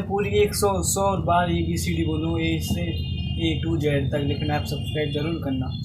पूरी 100 बार ABCD बोलूँ, ए से A to Z तक, लेकिन आप सब्सक्राइब जरूर करना।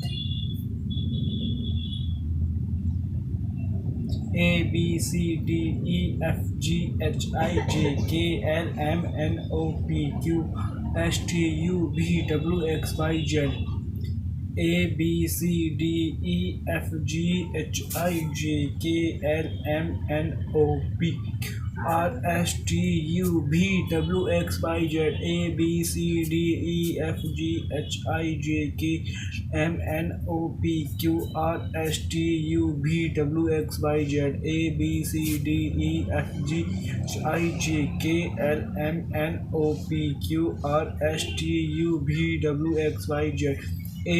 ABCDEFGHIJKLMNOPQRSTUVWXYZ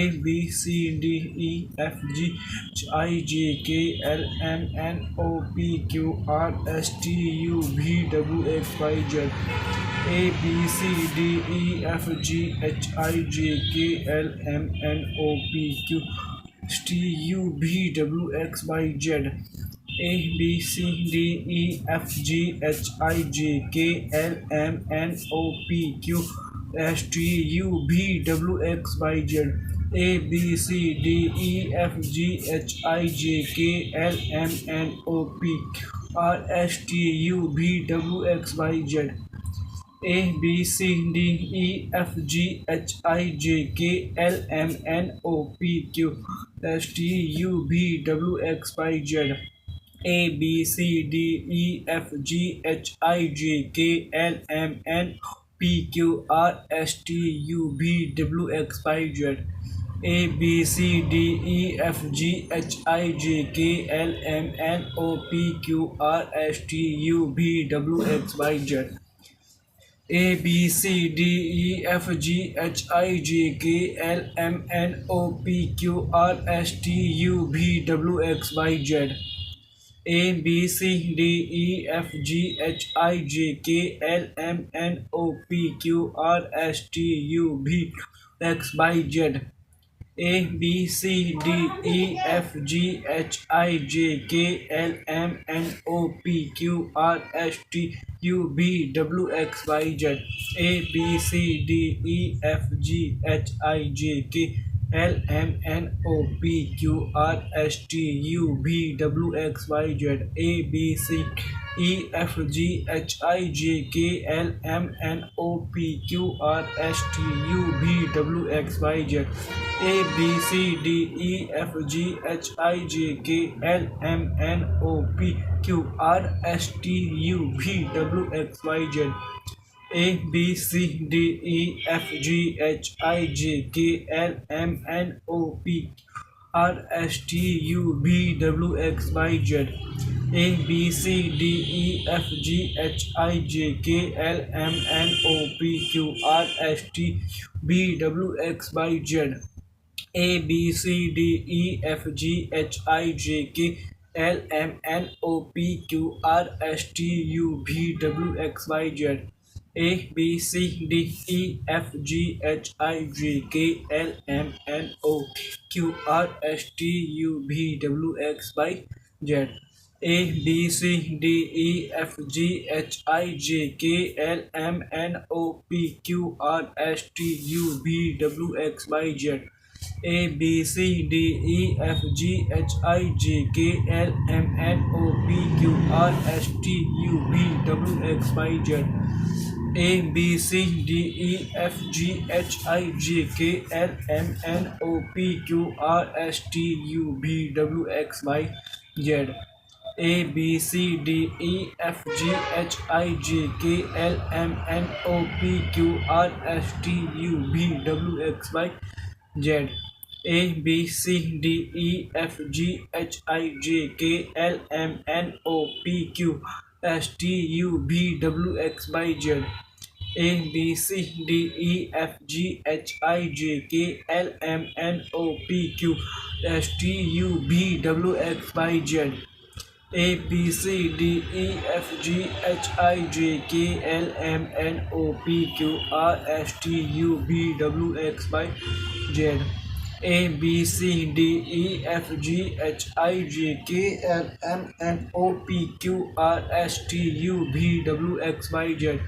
ABCDEFGHIJKLMNOPQRSTUVWXYZ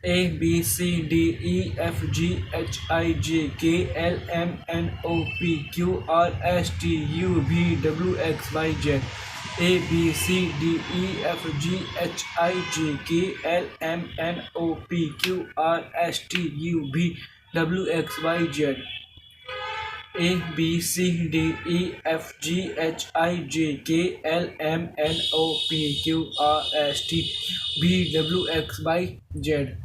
A B C D E F G H I J K L M N O P Q R S T U V W X Y Z. A B C D E F G H I J K L M N O P Q R S T U V W X Y Z. A B C D E F G H I J K L M N O P Q R S T V W X Y Z.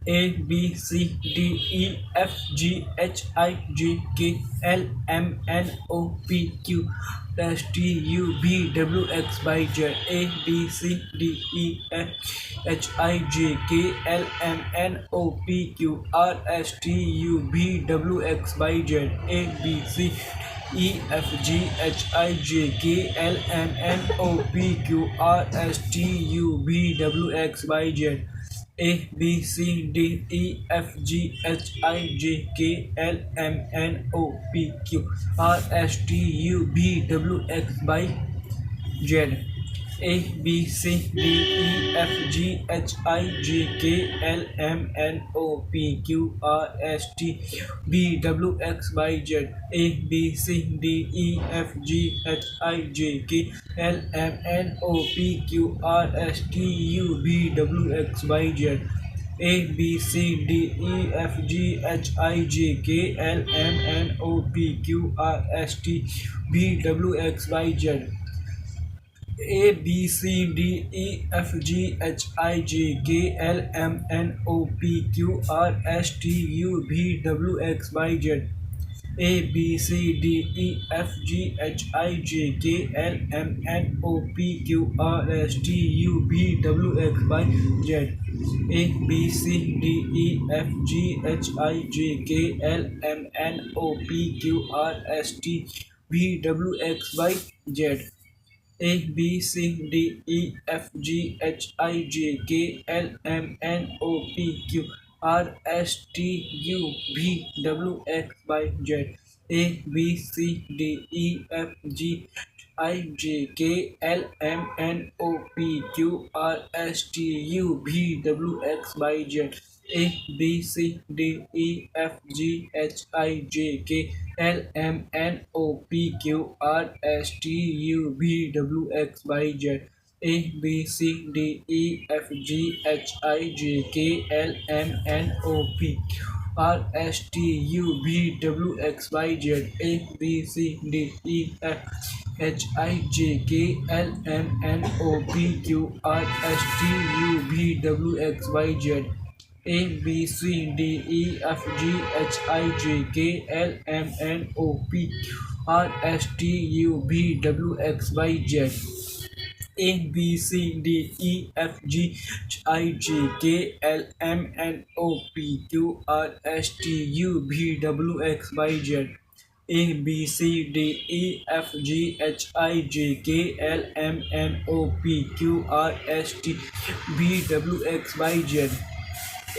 A B C D E F G H I J K L M N O P Q S T U V W X Y Z. A B C D E F H I J K L M N O P Q R S T U V W X Y Z. A B C E F G H I J K L M N O P Q R S T U V W X Y Z. A B C D E F G H I J K L M N O P Q R S T U V W X Y Z. A B C D E F G H I J K L M N O P Q R S T V W X Y Z. A B C D E F G H I J K L M N O P Q R S T U V W X Y Z. A B C D E F G H I J K L M N O P Q R S T V W X Y Z. A B C D E F G H I J K L M N O P Q R S T U V W X Y Z. A B C D E F G H I J K L M N O P Q R S T U V W X Y Z. A B C D E F G H I J K L M N O P Q R S T V W X Y Z. A B C D E F G H I J K L M N O P Q R S T U V W X Y Z. A B C D E F G I J K L M N O P Q R S T U V W X Y Z. A B C D E F G H I J K L M N O P Q R S T U V W X Y Z. A B C D E F G H I J K L M N O P R S T U V W X Y Z. A B C D E F H I J K L M N O P Q R S T U V W X Y Z. A B C D E F G H I J K L M N O P R S T U V W X Y Z. A B C D E F G H I J K L M N O P Q R S T U V W X Y Z. A B C D E F G H I J K L M N O P Q R S T V W X Y Z.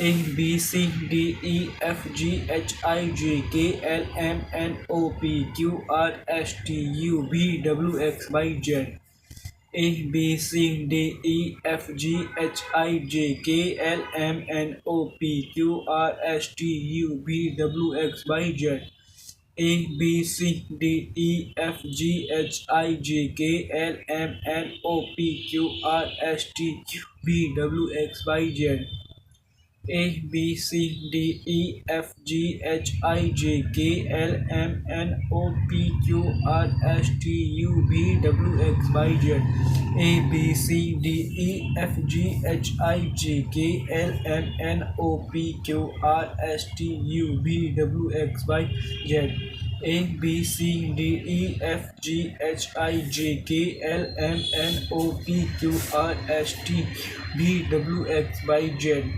A B C D E F G H I J K L M N O P Q R S T U V W X Y Z. A B C D E F G H I J K L M N O P Q R S T U V W X Y Z. A B C D E F G H I J K L M N O P Q R S T U V W X Y Z. A B C D E F G H I J K L M N O P Q R S T U V W X Y Z. A B C D E F G H I J K L M N O P Q R S T U V W X Y Z. A B C D E F G H I J K L M N O P Q R S T V W X Y Z.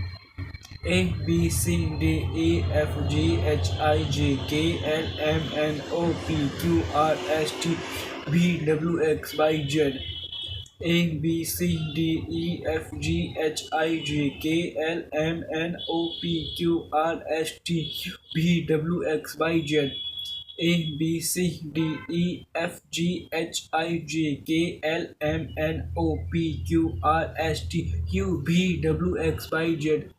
A B C D E F G H I J K L M N O P Q R S T V W X Y Z. A B C D E F G H I J K L M N O P Q R S T V W X Y Z. A B C D E F G H I J K L M N O P Q R S T U V W X Y Z.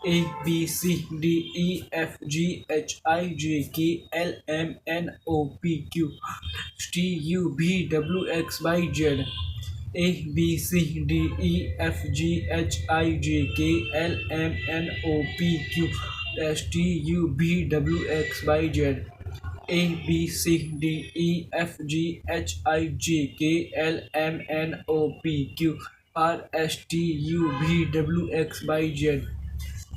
A B C D E F G H I J K L M N O P Q R S T U V W X Y Z. A B C D E F G H I J K L M N O P Q R S T U V W X Y Z. A B C D E F G H I J K L M N O P Q R S T U V W X Y Z.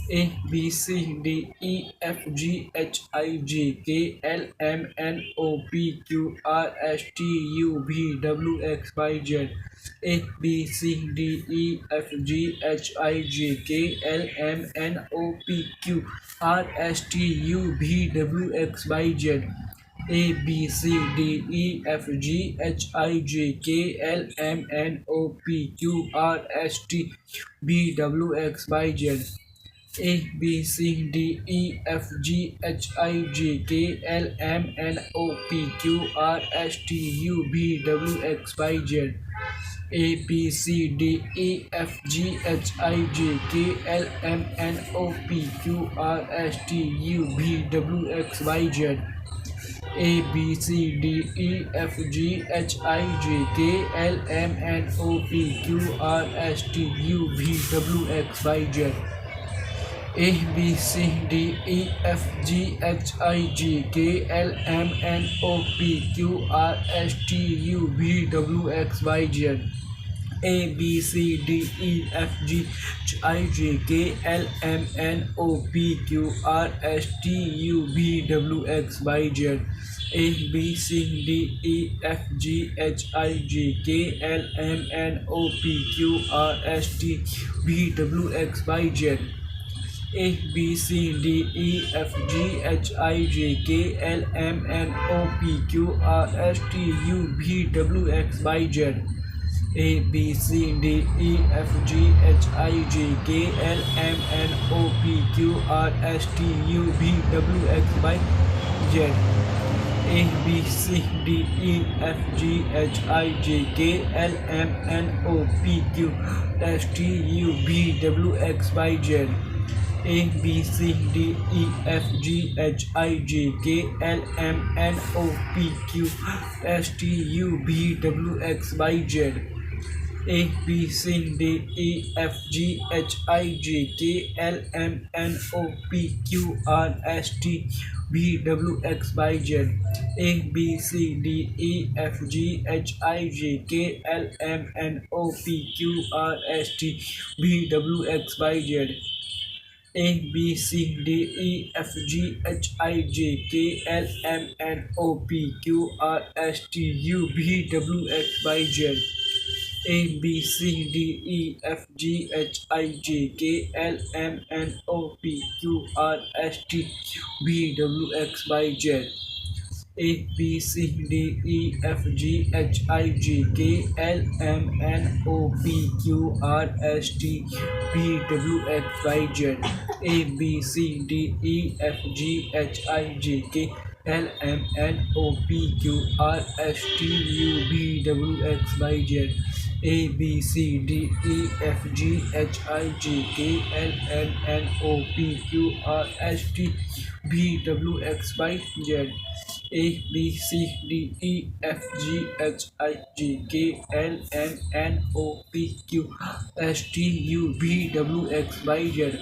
A B C D E F G H I J K L M N O P Q R S T U V W X Y Z. A B C D E F G H I J K L M N O P Q R S T U V W X Y Z. A B C D E F G H I J K L M N O P Q R S T V W X Y Z. A B C D E F G H I J K L M N O P Q R S T U V W X Y Z. A B C D E F G H I J K L M N O P Q R S T U V W X Y Z. A B C D E F G H I J K L M N O P Q R S T U V W X Y Z. A B C D E F G H I J K L M N O P Q R S T U V W X Y Z. A B C D E F G H I J K L M N O P Q R S T U V W X Y Z. A B C D E F G H I J K L M N O P Q R S T V W X Y Z. A B C D E F G H I J K L M N O P Q R S T U V W X Y Z. A B C D E F G H I J K L M N O P Q R S T U V W X Y Z. A B C D E F G H I J K L M N O P Q S T U V W X Y Z. A B C D E F G H I J K L M N O P Q S T U V W X Y Z. A B C D E F G H I J K L M N O P Q R S T V W X Y Z. A B C D E F G H I J K L M N O P Q R S T V W X Y Z. A B C D E F G H I J K L M N O P Q R S T U V W X Y Z. A B C D E F G H I J K L M N O P Q R S T U V W X Y Z. A B C D E F G H I J K L M N O P Q R S T V W X Y Z. A B C D E F G H I J K L M N O P Q R S T U V W X Y Z. A B C D E F G H I J K L M N O P Q R S T V W X Y Z. A B C D E F G H I J K L M N O P Q S T U V W X Y Z.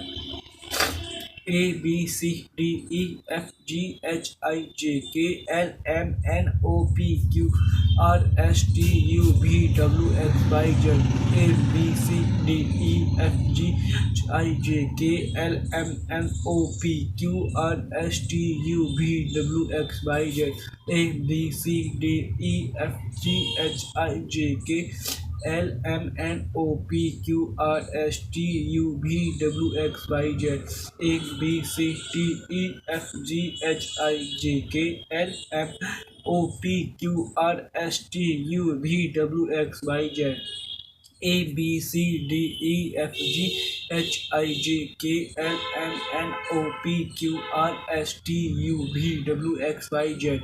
A B C D E F G H I J K L M N O P Q R S T U V W X Y Z. A B C D E F G H I J K L M N O P Q R S T U V W X Y Z. A B C D E F G H I J K L M N O P Q R S T U V W X Y Z. A B C D E F G H I J K L M O P Q R S T U V W X Y Z. A B C D E F G H I J K L M N O P Q R S T U V W X Y Z.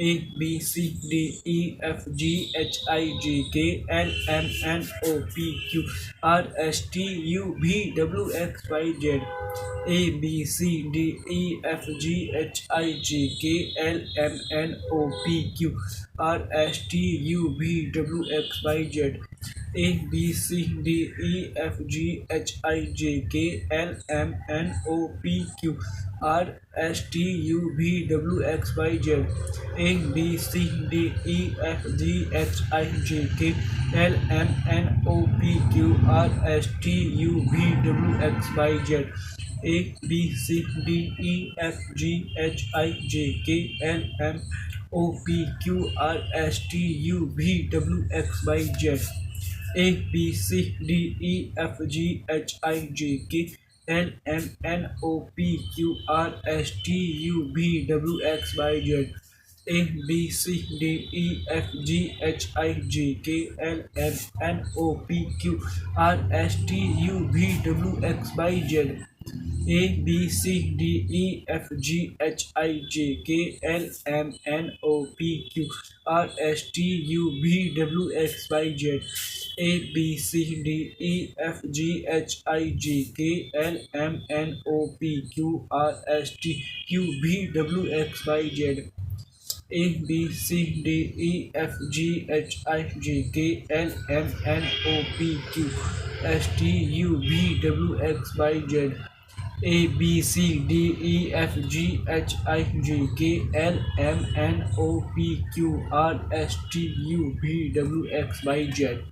A B C D E F G H I J K L M N O P Q R S T U V W X Y Z. A B C D E F G H I J K L M N O P Q R S T U V W X Y Z. A B C D E F G H I J K L M N O P Q R S T U V W X Y Z. A B C D E F G H I J K L M N O P Q R S T U V W X Y Z. A B C D E F G H I J K L M O P Q R S T U V W X Y Z. A B C D E F G H I J K L M N O P Q R S T U V W X Y Z. A B C D E F G H I J K L M N O P Q R S T U V W X Y Z. A B C D E F G H I J K L M N O P Q R S T U V W X Y Z. A B C D E F G H I J K L M N O P Q R S T U V W X Y Z. A B C D E F G H I J K L M N O P Q S T U V W X Y Z. A B C D E F G H I J K L M N O P Q R S T U V W X Y Z.